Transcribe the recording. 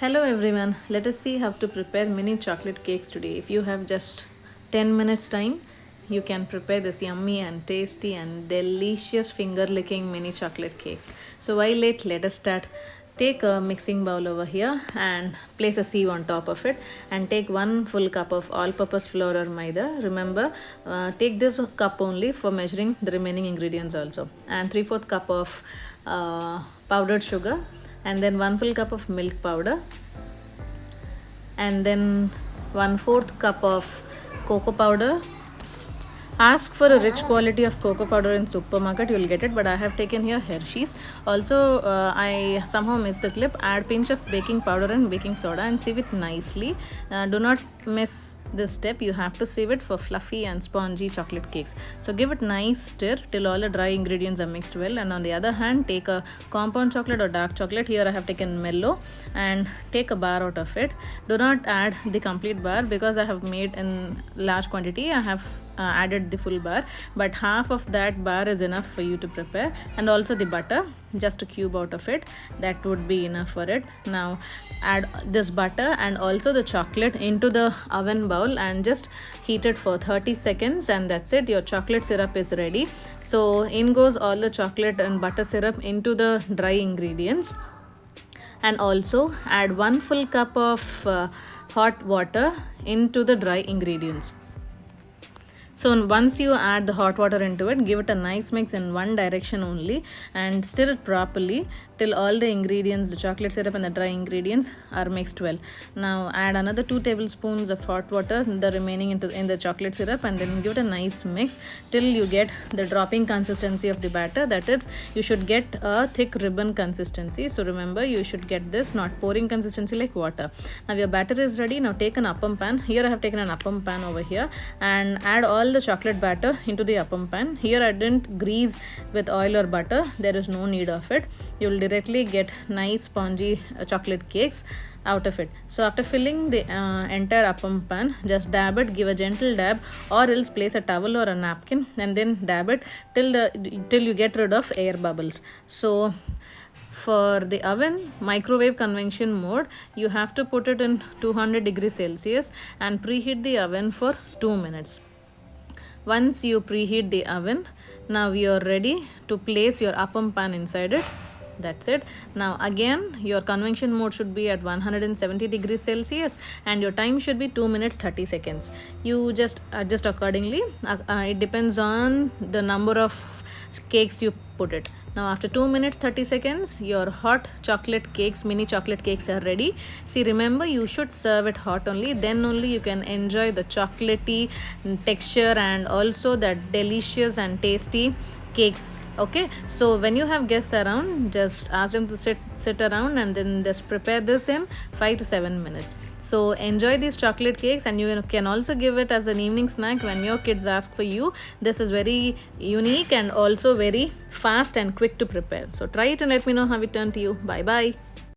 Hello everyone, let us see how to prepare mini chocolate cakes today. If you have just 10 minutes time, you can prepare this yummy and tasty and delicious finger licking mini chocolate cakes. So while late, let us start. Take a mixing bowl over here and place a sieve on top of it, and take 1 full cup of all-purpose flour or maida. Remember, take this cup only for measuring the remaining ingredients also, and 3/4 cup of powdered sugar, and then 1 full cup of milk powder, and then 1/4 cup of cocoa powder. Ask for a rich quality of cocoa powder in supermarket, you'll get it, but I have taken here Hershey's. Also, I somehow missed the clip. Add pinch of baking powder and baking soda and sieve it nicely. Do not miss this step. You have to sieve it for fluffy and spongy chocolate cakes. So give it nice stir till all the dry ingredients are mixed well. And on the other hand, take a compound chocolate or dark chocolate. Here I have taken mellow, and take a bar out of it. Do not add the complete bar because I have made in large quantity. I have added the full bar, but half of that bar is enough for you to prepare. And also the butter, just a cube out of it, that would be enough for it. Now add this butter and also the chocolate into the oven bowl and just heat it for 30 seconds, and that's it. Your chocolate syrup is ready. So in goes all the chocolate and butter syrup into the dry ingredients, and also add 1 full cup of hot water into the dry ingredients. So once you add the hot water into it, give it a nice mix in one direction only and stir it properly till all the ingredients, the chocolate syrup and the dry ingredients, are mixed well. Now add another 2 tablespoons of hot water, the remaining in the chocolate syrup, and then give it a nice mix till you get the dropping consistency of the batter. That is, you should get a thick ribbon consistency. So remember, you should get this, not pouring consistency like water. Now your batter is ready. Now take an appam pan. Here I have taken an appam pan over here, and add all the chocolate batter into the appam pan. Here I didn't grease with oil or butter. There is no need of it. You will directly get nice spongy chocolate cakes out of it. So after filling the entire appam pan, just dab it, give a gentle dab, or else place a towel or a napkin and then dab it till you get rid of air bubbles. So for the oven, microwave convection mode, you have to put it in 200 degrees Celsius and preheat the oven for 2 minutes. Once you preheat the oven, now you are ready to place your appam pan inside it. That's it. Now again, your convection mode should be at 170 degrees Celsius and your time should be 2 minutes 30 seconds. You just adjust accordingly. It depends on the number of cakes you put it. Now after 2 minutes 30 seconds, your hot chocolate cakes, mini chocolate cakes, are ready. See, remember, you should serve it hot only, then only you can enjoy the chocolatey texture and also that delicious and tasty cakes. Okay, so when you have guests around, just ask them to sit around and then just prepare this in 5 to 7 minutes. So enjoy these chocolate cakes, and you can also give it as an evening snack when your kids ask for you. This is very unique and also very fast and quick to prepare. So try it and let me know how it turned to you. Bye bye.